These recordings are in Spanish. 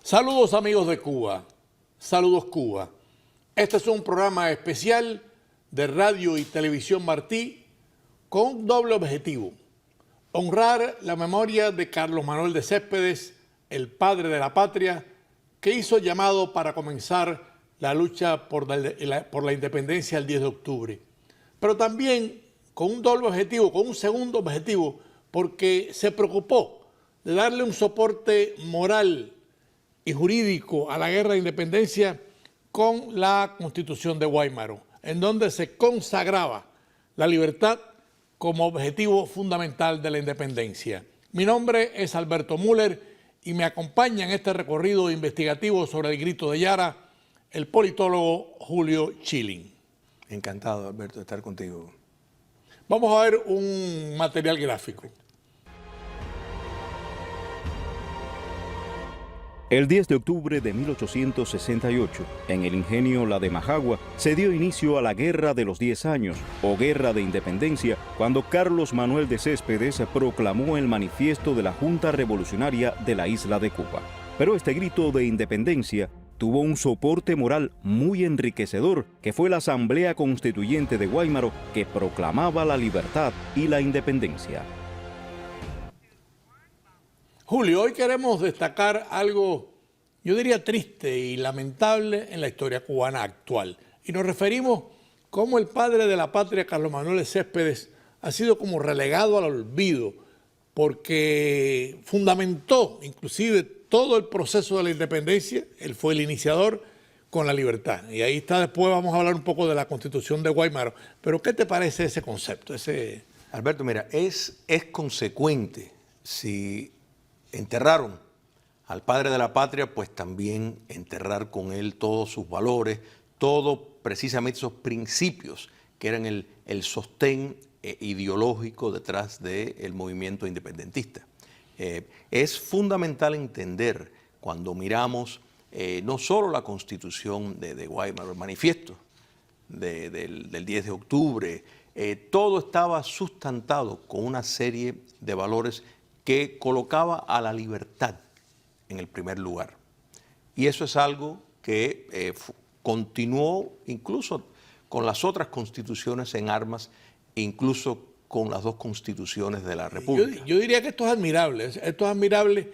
Saludos amigos de Cuba, saludos Cuba. Este es un programa especial de Radio y Televisión Martí con un doble objetivo: honrar la memoria de Carlos Manuel de Céspedes, el padre de la patria, que hizo llamado para comenzar la lucha por la independencia el 10 de octubre. Pero también con un doble objetivo, con un segundo objetivo, porque se preocupó de darle un soporte moral y jurídico a la guerra de independencia con la Constitución de Guaymaro, en donde se consagraba la libertad como objetivo fundamental de la independencia. Mi nombre es Alberto Müller y me acompaña en este recorrido investigativo sobre el Grito de Yara el politólogo Julio Schilling. Encantado, Alberto, de estar contigo. Vamos a ver un material gráfico. El 10 de octubre de 1868, en el ingenio La de Majagua, se dio inicio a la Guerra de los 10 años, o Guerra de Independencia, cuando Carlos Manuel de Céspedes proclamó el manifiesto de la Junta Revolucionaria de la isla de Cuba. Pero este grito de independencia tuvo un soporte moral muy enriquecedor, que fue la Asamblea Constituyente de Guaymaro, que proclamaba la libertad y la independencia. Julio, hoy queremos destacar algo, yo diría triste y lamentable en la historia cubana actual. Y nos referimos cómo el padre de la patria, Carlos Manuel de Céspedes, ha sido como relegado al olvido, porque fundamentó inclusive todo el proceso de la independencia. Él fue el iniciador con la libertad. Y ahí está, después vamos a hablar un poco de la Constitución de Guaymaro. Pero ¿qué te parece ese concepto? Alberto, mira, es consecuente. Si enterraron al padre de la patria, pues también enterrar con él todos sus valores, todos precisamente esos principios que eran el sostén ideológico detrás del movimiento independentista. Es fundamental entender cuando miramos no solo la Constitución de Guaymaro, el manifiesto del 10 de octubre, todo estaba sustentado con una serie de valores que colocaba a la libertad en el primer lugar. Y eso es algo que continuó incluso con las otras constituciones en armas, incluso con las dos constituciones de la República. Yo diría que esto es admirable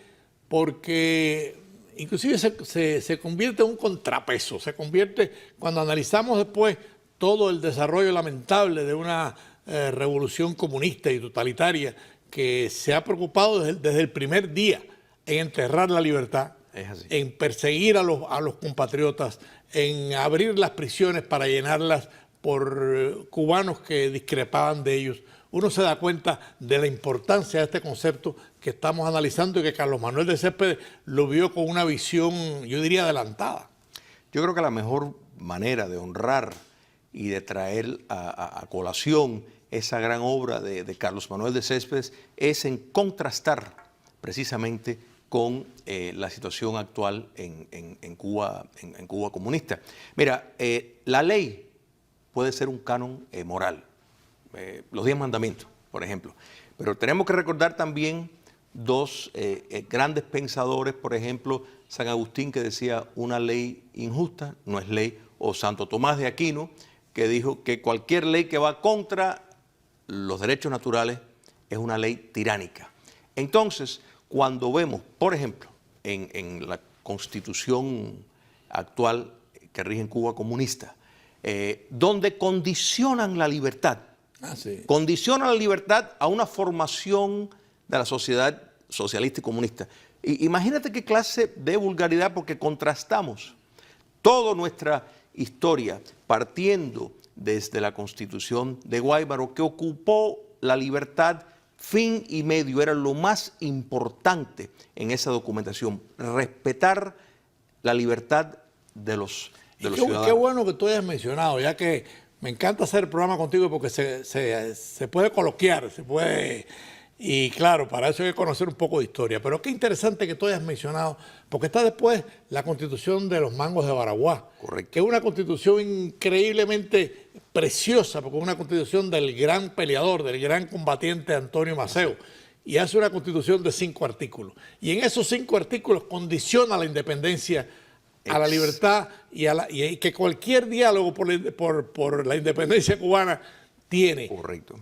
porque inclusive se convierte en un contrapeso, se convierte, cuando analizamos después todo el desarrollo lamentable de una revolución comunista y totalitaria que se ha preocupado desde el primer día en enterrar la libertad, en perseguir a los compatriotas, en abrir las prisiones para llenarlas por cubanos que discrepaban de ellos. Uno se da cuenta de la importancia de este concepto que estamos analizando y que Carlos Manuel de Céspedes lo vio con una visión, yo diría, adelantada. Yo creo que la mejor manera de honrar y de traer a colación esa gran obra de Carlos Manuel de Céspedes es en contrastar precisamente con la situación actual en Cuba comunista. Mira, la ley puede ser un canon moral, los 10 mandamientos, por ejemplo, pero tenemos que recordar también dos grandes pensadores, por ejemplo, San Agustín, que decía: una ley injusta no es ley, o Santo Tomás de Aquino, que dijo que cualquier ley que va contra los derechos naturales es una ley tiránica. Entonces, cuando vemos, por ejemplo, en la Constitución actual que rige en Cuba comunista, donde condicionan la libertad, condicionan la libertad a una formación de la sociedad socialista y comunista. Imagínate qué clase de vulgaridad, porque contrastamos toda nuestra historia partiendo desde la Constitución de Guaymaro, que ocupó la libertad fin y medio, era lo más importante en esa documentación, respetar la libertad de los ciudadanos. Qué bueno que tú hayas mencionado, ya que me encanta hacer el programa contigo porque se puede coloquiar, y claro, para eso hay que conocer un poco de historia. Pero qué interesante que tú hayas mencionado, porque está después la Constitución de los Mangos de Baraguá. Correcto. Que es una constitución increíblemente preciosa, porque es una constitución del gran peleador, del gran combatiente Antonio Maceo, y hace una constitución de 5 artículos. Y en esos 5 artículos condiciona la independencia a la libertad y que cualquier diálogo por la independencia cubana tiene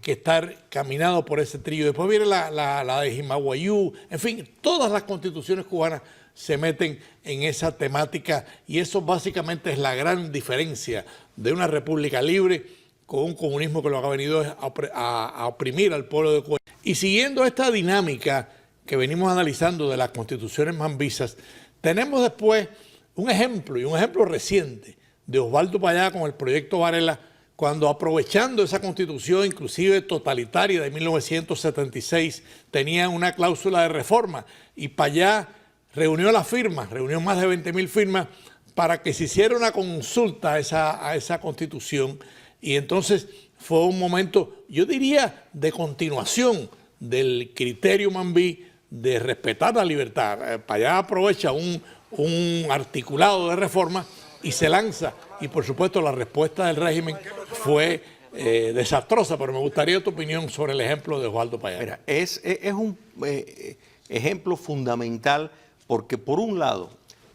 que estar caminado por ese trillo. Después viene la de Jimaguayú, en fin, todas las constituciones cubanas se meten en esa temática y eso básicamente es la gran diferencia de una república libre con un comunismo que lo que ha venido es a oprimir al pueblo de Cuba. Y siguiendo esta dinámica que venimos analizando de las constituciones mambisas, tenemos después un ejemplo, y un ejemplo reciente, de Osvaldo Payá con el proyecto Varela, cuando aprovechando esa constitución inclusive totalitaria de 1976, tenía una cláusula de reforma y Payá reunió las firmas, reunió más de 20.000 firmas para que se hiciera una consulta a esa constitución y entonces fue un momento, yo diría, de continuación del criterio mambí de respetar la libertad. Payá aprovecha un articulado de reforma y se lanza y por supuesto la respuesta del régimen fue desastrosa, pero me gustaría tu opinión sobre el ejemplo de Osvaldo Payá. Mira, es un ejemplo fundamental porque por un lado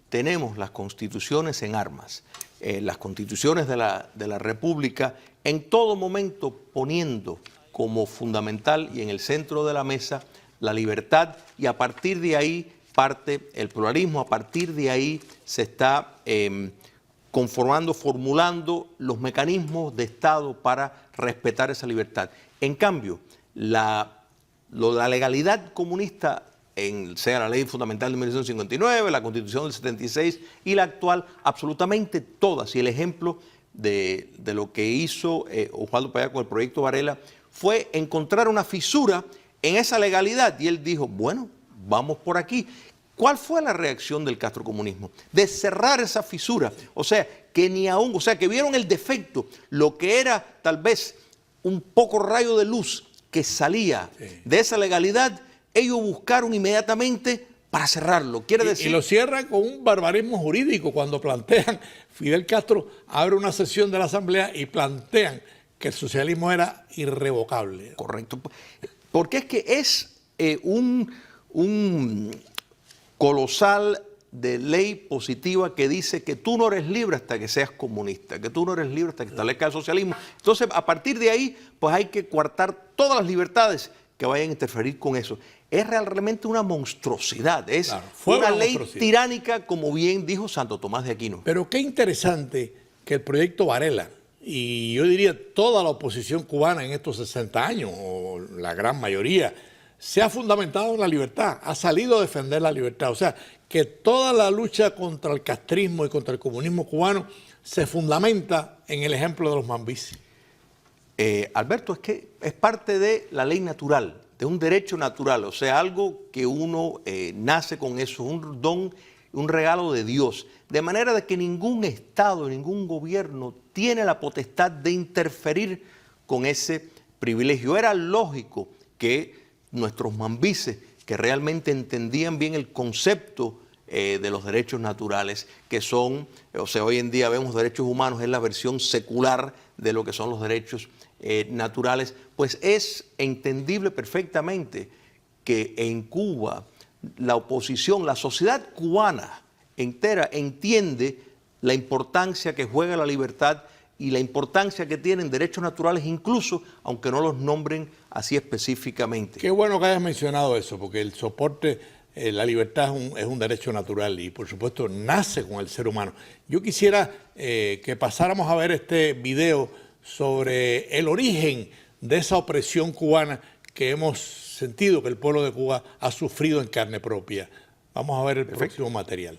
tenemos las constituciones en armas, las constituciones de la República en todo momento poniendo como fundamental y en el centro de la mesa la libertad y a partir de ahí parte el pluralismo, a partir de ahí se está conformando, formulando los mecanismos de Estado para respetar esa libertad. En cambio, la legalidad comunista, sea la ley fundamental de 1959, la Constitución del 76 y la actual, absolutamente todas. Y el ejemplo de lo que hizo Osvaldo Payá con el proyecto Varela fue encontrar una fisura en esa legalidad. Y él dijo, bueno, vamos por aquí. ¿Cuál fue la reacción del castrocomunismo? De cerrar esa fisura. O sea, que ni aún, o sea, que vieron el defecto, lo que era tal vez un poco rayo de luz que salía de esa legalidad, ellos buscaron inmediatamente para cerrarlo. Quiere decir... Y lo cierran con un barbarismo jurídico cuando plantean, Fidel Castro abre una sesión de la Asamblea y plantean que el socialismo era irrevocable. Correcto. Porque es que es un colosal de ley positiva que dice que tú no eres libre hasta que seas comunista, que tú no eres libre hasta que establezca el socialismo. Entonces, a partir de ahí, pues hay que coartar todas las libertades que vayan a interferir con eso. Es realmente una monstruosidad, es una ley tiránica, como bien dijo Santo Tomás de Aquino. Pero qué interesante que el proyecto Varela, y yo diría toda la oposición cubana en estos 60 años, o la gran mayoría, se ha fundamentado en la libertad, ha salido a defender la libertad. O sea, que toda la lucha contra el castrismo y contra el comunismo cubano se fundamenta en el ejemplo de los mambís. Alberto, es que es parte de la ley natural, de un derecho natural, o sea, algo que uno nace con eso, un don, un regalo de Dios. De manera de que ningún Estado, ningún gobierno tiene la potestad de interferir con ese privilegio. Era lógico que nuestros mambises, que realmente entendían bien el concepto de los derechos naturales, que son, o sea, hoy en día vemos derechos humanos, es la versión secular de lo que son los derechos naturales, pues es entendible perfectamente que en Cuba la oposición, la sociedad cubana entera entiende la importancia que juega la libertad y la importancia que tienen derechos naturales, incluso aunque no los nombren así específicamente. Qué bueno que hayas mencionado eso, porque el soporte, la libertad es un derecho natural y por supuesto nace con el ser humano. Yo quisiera que pasáramos a ver este video sobre el origen de esa opresión cubana que hemos sentido que el pueblo de Cuba ha sufrido en carne propia. Vamos a ver el próximo material.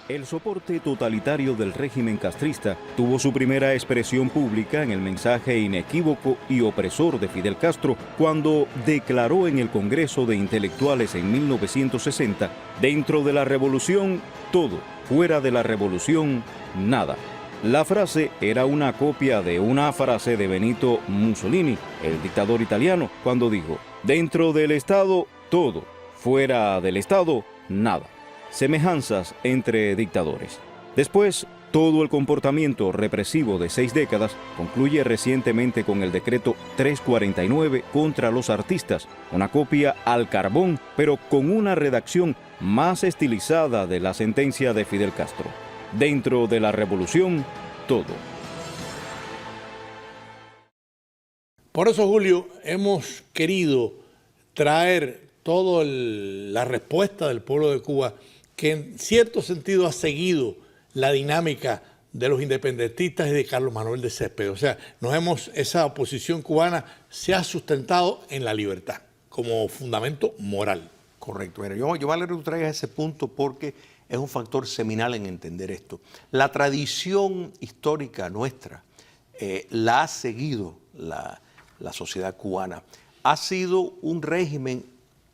El soporte totalitario del régimen castrista tuvo su primera expresión pública en el mensaje inequívoco y opresor de Fidel Castro cuando declaró en el Congreso de Intelectuales en 1960, dentro de la revolución, todo, fuera de la revolución, nada. La frase era una copia de una frase de Benito Mussolini, el dictador italiano, cuando dijo, dentro del Estado, todo, fuera del Estado, nada. Semejanzas entre dictadores. Después, Todo el comportamiento represivo de 6 décadas concluye recientemente con el decreto 349 contra los artistas, una copia al carbón, pero con una redacción más estilizada de la sentencia de Fidel Castro. Dentro de la revolución, todo. Por eso, Julio, hemos querido traer toda la respuesta del pueblo de Cuba, que en cierto sentido ha seguido la dinámica de los independentistas y de Carlos Manuel de Céspedes. O sea, esa oposición cubana se ha sustentado en la libertad como fundamento moral. Correcto. Mira, yo me alegro que tú traigas ese punto porque es un factor seminal en entender esto. La tradición histórica nuestra la ha seguido la sociedad cubana. Ha sido un régimen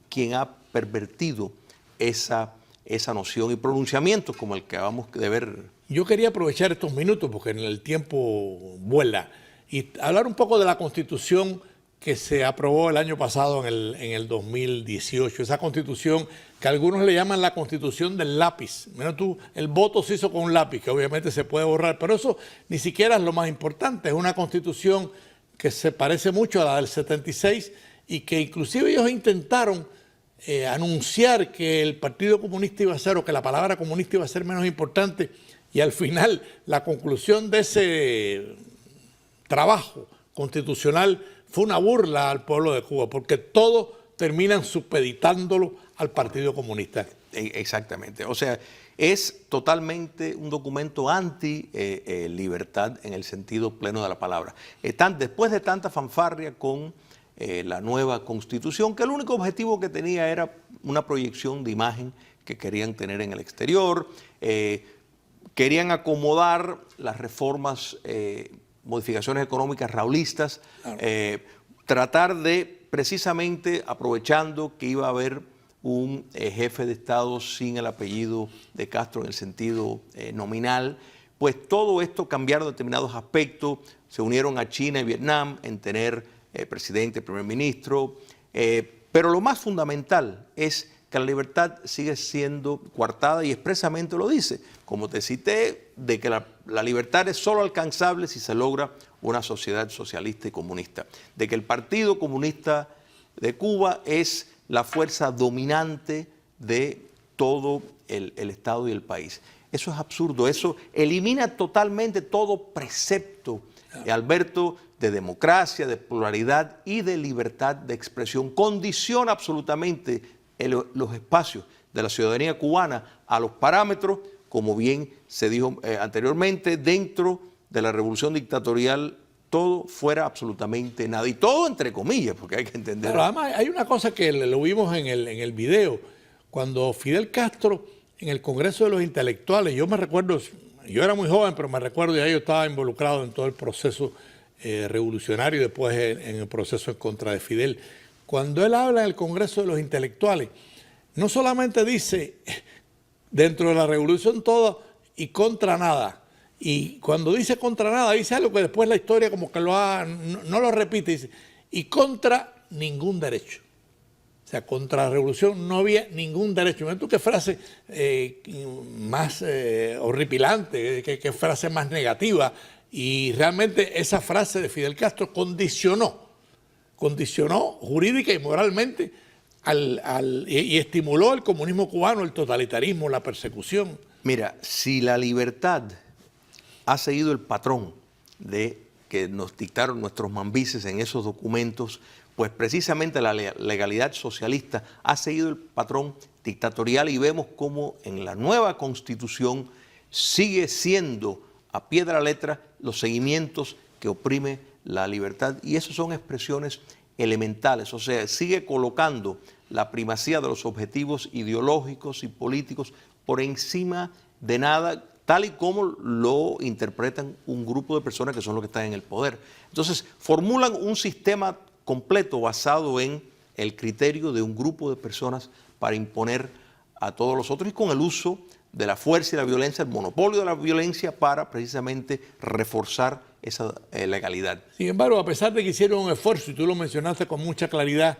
quien ha pervertido esa noción y pronunciamientos como el que acabamos de ver. Yo quería aprovechar estos minutos porque en el tiempo vuela y hablar un poco de la Constitución que se aprobó el año pasado en el 2018. Esa Constitución que algunos le llaman la Constitución del lápiz. Mira tú, el voto se hizo con un lápiz, que obviamente se puede borrar, pero eso ni siquiera es lo más importante. Es una Constitución que se parece mucho a la del 76 y que inclusive ellos intentaron anunciar que el Partido Comunista iba a ser, o que la palabra comunista iba a ser menos importante, y al final la conclusión de ese trabajo constitucional fue una burla al pueblo de Cuba, porque todos terminan supeditándolo al Partido Comunista. Exactamente, o sea, es totalmente un documento anti-libertad en el sentido pleno de la palabra. Después de tanta fanfarria con la nueva Constitución, que el único objetivo que tenía era una proyección de imagen que querían tener en el exterior, querían acomodar las reformas, modificaciones económicas raulistas, claro. Tratar de, precisamente aprovechando que iba a haber un jefe de Estado sin el apellido de Castro en el sentido nominal, pues todo esto cambiaron determinados aspectos, se unieron a China y Vietnam en tener presidente, primer ministro, pero lo más fundamental es que la libertad sigue siendo coartada y expresamente lo dice, como te cité, de que la libertad es solo alcanzable si se logra una sociedad socialista y comunista, de que el Partido Comunista de Cuba es la fuerza dominante de todo el Estado y el país. Eso es absurdo, eso elimina totalmente todo precepto, Alberto, de democracia, de pluralidad y de libertad de expresión. Condiciona absolutamente los espacios de la ciudadanía cubana a los parámetros, como bien se dijo anteriormente, dentro de la revolución dictatorial todo fuera absolutamente nada, y todo entre comillas, porque hay que entender. Pero además hay una cosa que lo vimos en el video, cuando Fidel Castro en el Congreso de los Intelectuales, yo me recuerdo, yo era muy joven, pero me recuerdo ya yo estaba involucrado en todo el proceso revolucionario y después en el proceso en contra de Fidel. Cuando él habla en el Congreso de los Intelectuales, no solamente dice dentro de la revolución todo y contra nada. Y cuando dice contra nada, dice algo que después la historia como que no lo repite, dice, y contra ningún derecho. O sea, contra la revolución no había ningún derecho. ¿Ves tú qué frase más horripilante, qué frase más negativa? Y realmente esa frase de Fidel Castro condicionó jurídica y moralmente y estimuló el comunismo cubano, el totalitarismo, la persecución. Mira, si la libertad ha seguido el patrón que nos dictaron nuestros mambises en esos documentos, pues precisamente la legalidad socialista ha seguido el patrón dictatorial, y vemos cómo en la nueva Constitución sigue siendo a pie de la letra los seguimientos que oprime la libertad, y eso son expresiones elementales, o sea, sigue colocando la primacía de los objetivos ideológicos y políticos por encima de nada, tal y como lo interpretan un grupo de personas que son los que están en el poder. Entonces, formulan un sistema completo basado en el criterio de un grupo de personas para imponer a todos los otros, y con el uso de la fuerza y la violencia, el monopolio de la violencia, para precisamente reforzar esa legalidad. Sin embargo, a pesar de que hicieron un esfuerzo, y tú lo mencionaste con mucha claridad,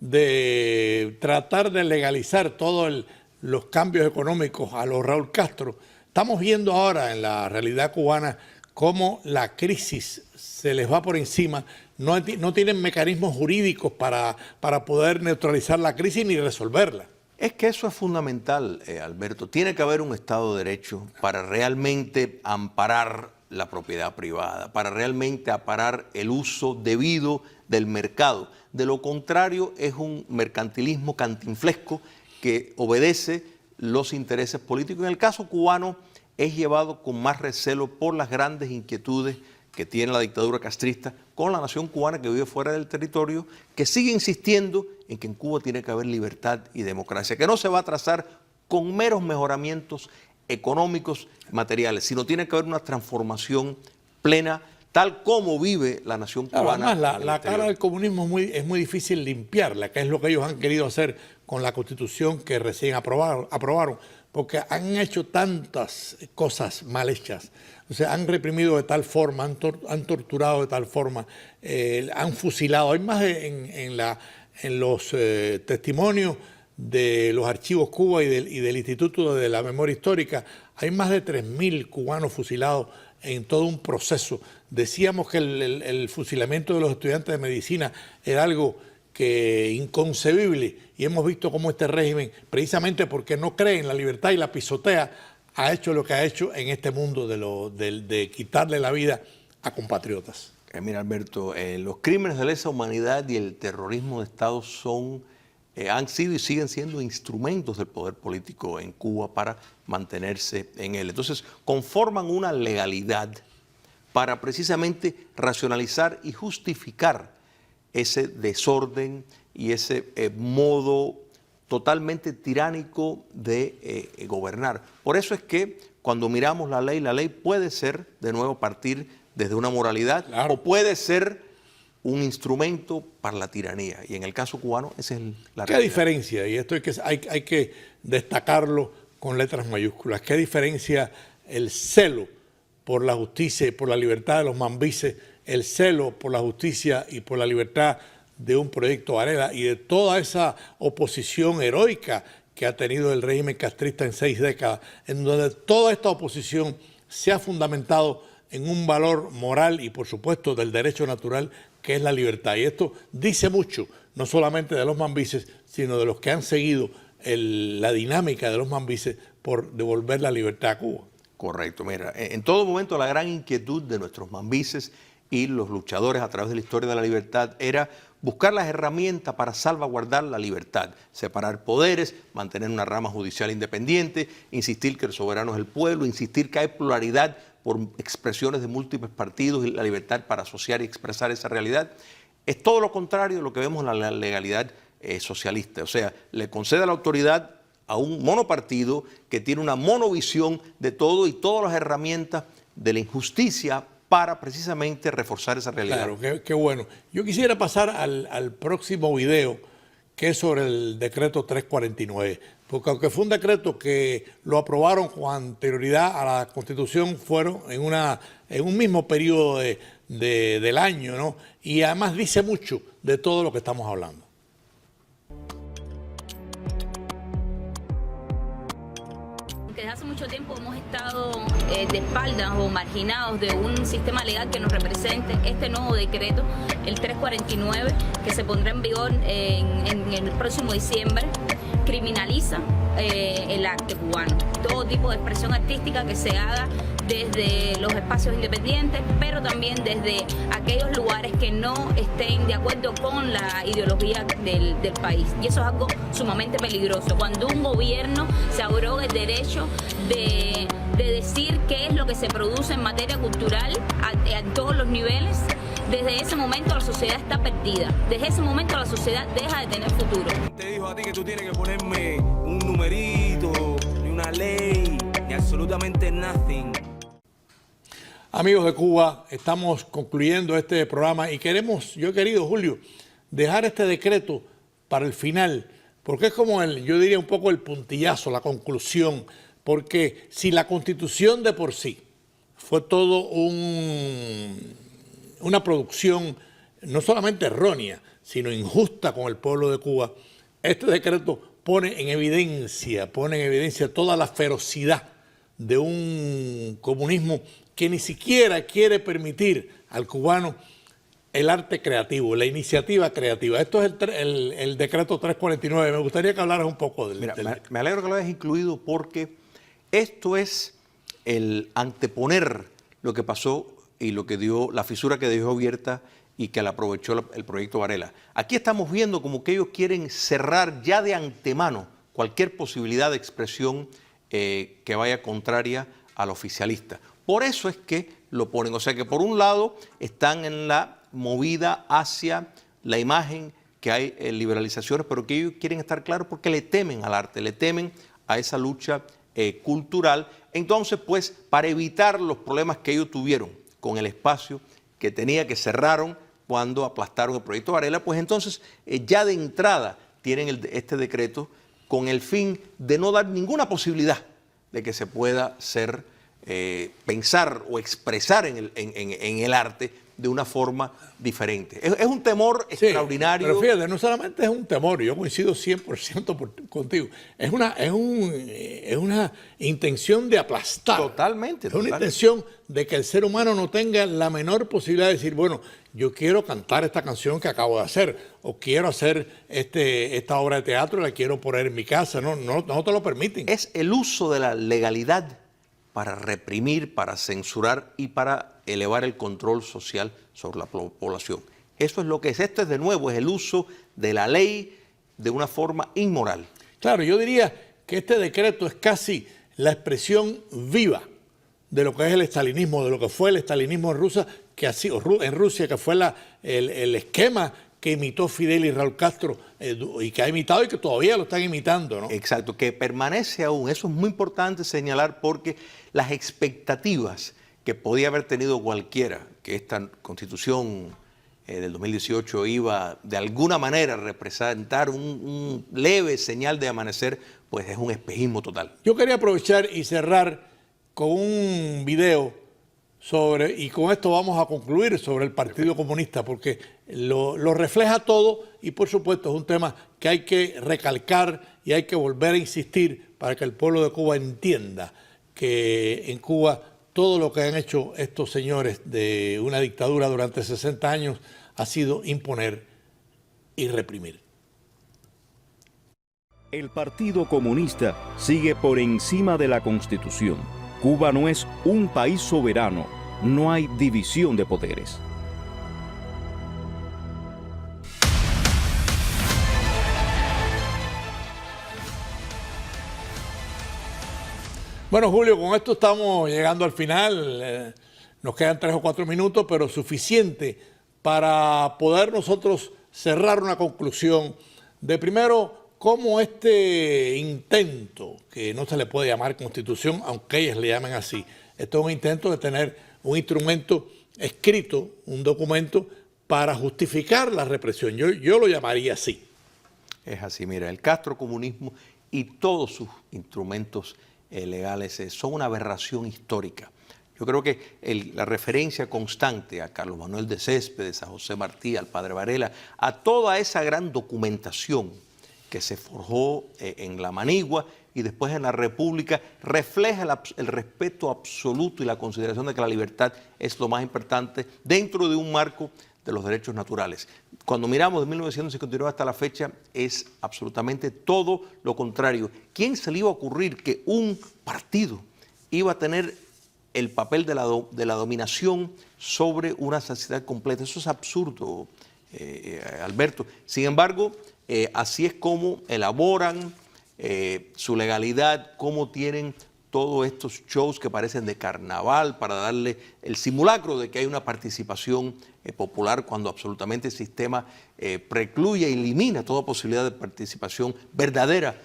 de tratar de legalizar todos los cambios económicos a los Raúl Castro, estamos viendo ahora en la realidad cubana cómo la crisis se les va por encima, no tienen mecanismos jurídicos para poder neutralizar la crisis ni resolverla. Es que eso es fundamental, Alberto. Tiene que haber un Estado de Derecho para realmente amparar la propiedad privada, para realmente amparar el uso debido del mercado. De lo contrario, es un mercantilismo cantinflesco que obedece los intereses políticos. En el caso cubano es llevado con más recelo por las grandes inquietudes que tiene la dictadura castrista con la nación cubana que vive fuera del territorio, que sigue insistiendo en que en Cuba tiene que haber libertad y democracia, que no se va a trazar con meros mejoramientos económicos, materiales, sino tiene que haber una transformación plena, tal como vive la nación cubana. Además, la cara del comunismo es muy difícil limpiarla, que es lo que ellos han querido hacer con la Constitución que recién aprobaron, porque han hecho tantas cosas mal hechas. O sea, han reprimido de tal forma, han torturado de tal forma, han fusilado. Hay más en los testimonios de los archivos Cuba y del Instituto de la Memoria Histórica, hay más de 3.000 cubanos fusilados en todo un proceso. Decíamos que el fusilamiento de los estudiantes de medicina era algo inconcebible, y hemos visto cómo este régimen, precisamente porque no cree en la libertad y la pisotea, ha hecho lo que ha hecho en este mundo de quitarle la vida a compatriotas. Mira, Alberto, los crímenes de lesa humanidad y el terrorismo de Estado han sido y siguen siendo instrumentos del poder político en Cuba para mantenerse en él. Entonces, conforman una legalidad para precisamente racionalizar y justificar ese desorden y ese modo totalmente tiránico de gobernar. Por eso es que cuando miramos la ley puede ser, de nuevo, partir desde una moralidad, claro, o puede ser un instrumento para la tiranía. Y en el caso cubano, esa es la realidad. ¿Qué diferencia? Y esto hay que destacarlo con letras mayúsculas. ¿Qué diferencia el celo por la justicia y por la libertad de los mambises, el celo por la justicia y por la libertad de un proyecto Varela y de toda esa oposición heroica que ha tenido el régimen castrista en 6 décadas, en donde toda esta oposición se ha fundamentado en un valor moral y, por supuesto, del derecho natural, que es la libertad? Y esto dice mucho, no solamente de los mambises, sino de los que han seguido la dinámica de los mambises por devolver la libertad a Cuba. Correcto. Mira, en todo momento la gran inquietud de nuestros mambises y los luchadores a través de la historia de la libertad era buscar las herramientas para salvaguardar la libertad, separar poderes, mantener una rama judicial independiente, insistir que el soberano es el pueblo, insistir que hay pluralidad por expresiones de múltiples partidos y la libertad para asociar y expresar esa realidad. Es todo lo contrario de lo que vemos en la legalidad socialista. O sea, le concede la autoridad a un monopartido que tiene una monovisión de todo y todas las herramientas de la injusticia para precisamente reforzar esa realidad. Claro, qué bueno. Yo quisiera pasar al próximo video, que es sobre el decreto 349, porque aunque fue un decreto que lo aprobaron con anterioridad a la Constitución, fueron en un mismo periodo del año, ¿no? Y además dice mucho de todo lo que estamos hablando. Desde hace mucho tiempo hemos estado de espaldas o marginados de un sistema legal que nos represente. Este nuevo decreto, el 349, que se pondrá en vigor en el próximo diciembre, criminaliza el arte cubano. Todo tipo de expresión artística que se haga desde los espacios independientes, pero también desde aquellos lugares que no estén de acuerdo con la ideología del país. Y eso es algo sumamente peligroso. Cuando un gobierno se abroga el derecho de decir qué es lo que se produce en materia cultural a todos los niveles, desde ese momento la sociedad está perdida. Desde ese momento la sociedad deja de tener futuro. Te dijo a ti que tú tienes que ponerme un numerito, ni una ley, ni absolutamente nothing. Amigos de Cuba, estamos concluyendo este programa y yo he querido, Julio, dejar este decreto para el final, porque es como yo diría un poco el puntillazo, la conclusión, porque si la Constitución de por sí fue todo una producción no solamente errónea, sino injusta con el pueblo de Cuba, este decreto pone en evidencia toda la ferocidad de un comunismo que ni siquiera quiere permitir al cubano el arte creativo, la iniciativa creativa. Esto es el decreto 349. Me gustaría que hablaras un poco del... Mira, me alegro que lo hayas incluido porque esto es el anteponer lo que pasó y lo que dio, la fisura que dejó abierta y que la aprovechó el proyecto Varela. Aquí estamos viendo como que ellos quieren cerrar ya de antemano cualquier posibilidad de expresión que vaya contraria al oficialista. Por eso es que lo ponen. O sea que por un lado están en la movida hacia la imagen que hay liberalizaciones, pero que ellos quieren estar claros porque le temen al arte, le temen a esa lucha cultural. Entonces, pues, para evitar los problemas que ellos tuvieron con el espacio que tenía, que cerraron cuando aplastaron el proyecto Varela, pues entonces ya de entrada tienen este decreto con el fin de no dar ninguna posibilidad de que se pueda pensar o expresar en el arte de una forma diferente. Es un temor extraordinario. Pero fíjate, no solamente es un temor, yo coincido 100% contigo, es una intención de aplastar. Totalmente. Es una intención de que el ser humano no tenga la menor posibilidad de decir, bueno, yo quiero cantar esta canción que acabo de hacer, o quiero hacer esta obra de teatro y la quiero poner en mi casa. No te lo permiten. Es el uso de la legalidad para reprimir, para censurar y para elevar el control social sobre la población. Eso es lo que es. Esto es de nuevo, es el uso de la ley de una forma inmoral. Claro, yo diría que este decreto es casi la expresión viva de lo que es el estalinismo, de lo que fue el estalinismo en Rusia, que fue el esquema que imitó Fidel y Raúl Castro y que ha imitado y que todavía lo están imitando, ¿no? Exacto, que permanece aún. Eso es muy importante señalar porque las expectativas que podía haber tenido cualquiera, que esta Constitución del 2018 iba de alguna manera a representar un leve señal de amanecer, pues es un espejismo total. Yo quería aprovechar y cerrar con un video y con esto vamos a concluir sobre el Partido Comunista, porque lo refleja todo y por supuesto es un tema que hay que recalcar y hay que volver a insistir para que el pueblo de Cuba entienda que en Cuba todo lo que han hecho estos señores de una dictadura durante 60 años ha sido imponer y reprimir. El Partido Comunista sigue por encima de la Constitución. Cuba no es un país soberano, no hay división de poderes. Bueno, Julio, con esto estamos llegando al final. Nos quedan 3 o 4 minutos, pero suficiente para poder nosotros cerrar una conclusión de primero cómo este intento, que no se le puede llamar constitución, aunque ellos le llamen así, esto es un intento de tener un instrumento escrito, un documento para justificar la represión. Yo lo llamaría así. Es así, mira, el castrocomunismo y todos sus instrumentos legales son una aberración histórica. Yo creo que la referencia constante a Carlos Manuel de Céspedes, a José Martí, al padre Varela, a toda esa gran documentación que se forjó en la Manigua y después en la República, refleja el respeto absoluto y la consideración de que la libertad es lo más importante dentro de un marco de los derechos naturales. Cuando miramos de 1959 hasta la fecha, es absolutamente todo lo contrario. ¿Quién se le iba a ocurrir que un partido iba a tener el papel de la dominación sobre una sociedad completa? Eso es absurdo, Alberto. Sin embargo, así es como elaboran su legalidad, cómo tienen todos estos shows que parecen de carnaval para darle el simulacro de que hay una participación popular cuando absolutamente el sistema precluye y elimina toda posibilidad de participación verdadera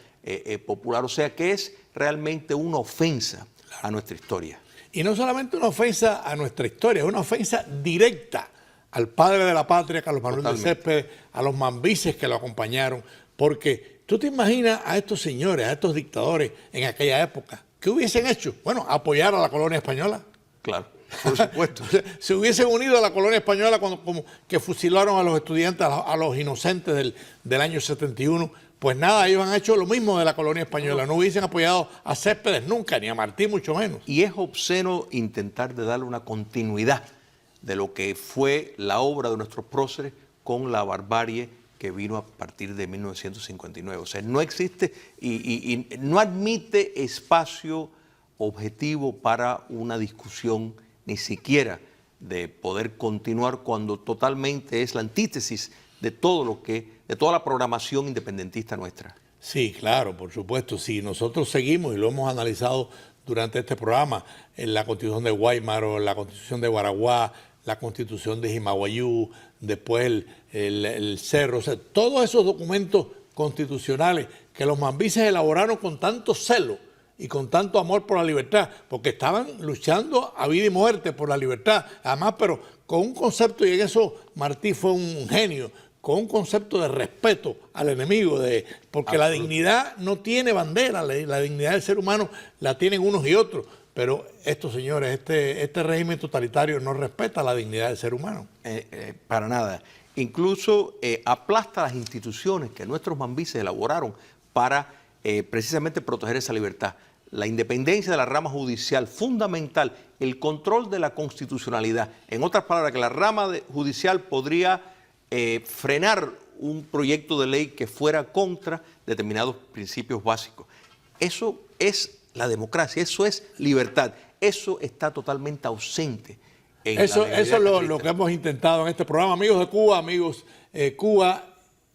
popular. O sea que es realmente una ofensa a nuestra historia. Y no solamente una ofensa a nuestra historia, es una ofensa directa al padre de la patria, Carlos Manuel de Céspedes, a los mambises que lo acompañaron, porque tú te imaginas a estos señores, a estos dictadores en aquella época, ¿qué hubiesen hecho? Bueno, apoyar a la colonia española. Claro, por supuesto. Se hubiesen unido a la colonia española como que fusilaron a los estudiantes, a los inocentes del año 71, Pues nada, ellos han hecho lo mismo de la colonia española. No hubiesen apoyado a Céspedes nunca, ni a Martí mucho menos. Y es obsceno intentar de darle una continuidad de lo que fue la obra de nuestros próceres con la barbarie que vino a partir de 1959. O sea, no existe y no admite espacio objetivo para una discusión, ni siquiera de poder continuar cuando totalmente es la antítesis de todo lo que, de toda la programación independentista nuestra. Sí, claro, por supuesto. Sí, nosotros seguimos y lo hemos analizado durante este programa, en la Constitución de Guaymaro, la Constitución de Guaraguá, la Constitución de Jimaguayú, después el Cerro, o sea, todos esos documentos constitucionales que los mambises elaboraron con tanto celo y con tanto amor por la libertad, porque estaban luchando a vida y muerte por la libertad, además, pero con un concepto, y en eso Martí fue un genio, con un concepto de respeto al enemigo, porque la dignidad no tiene bandera, la dignidad del ser humano la tienen unos y otros, pero estos señores, este régimen totalitario no respeta la dignidad del ser humano. Para nada. Incluso aplasta las instituciones que nuestros mambises elaboraron para precisamente proteger esa libertad. La independencia de la rama judicial, fundamental, el control de la constitucionalidad. En otras palabras, que la rama judicial podría frenar un proyecto de ley que fuera contra determinados principios básicos. Eso es la democracia, eso es libertad. Eso está totalmente ausente. Eso es lo que hemos intentado en este programa. Amigos de Cuba, amigos Cuba,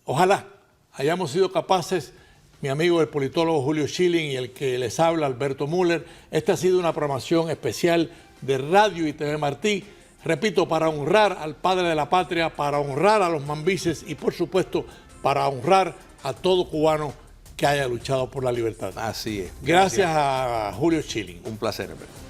ojalá hayamos sido capaces, mi amigo el politólogo Julio Schilling y el que les habla Alberto Müller. Esta ha sido una programación especial de Radio y TV Martí. Repito, para honrar al padre de la patria, para honrar a los mambises y por supuesto para honrar a todo cubano que haya luchado por la libertad. Así es. Gracias a Julio Schilling. Un placer, Alberto.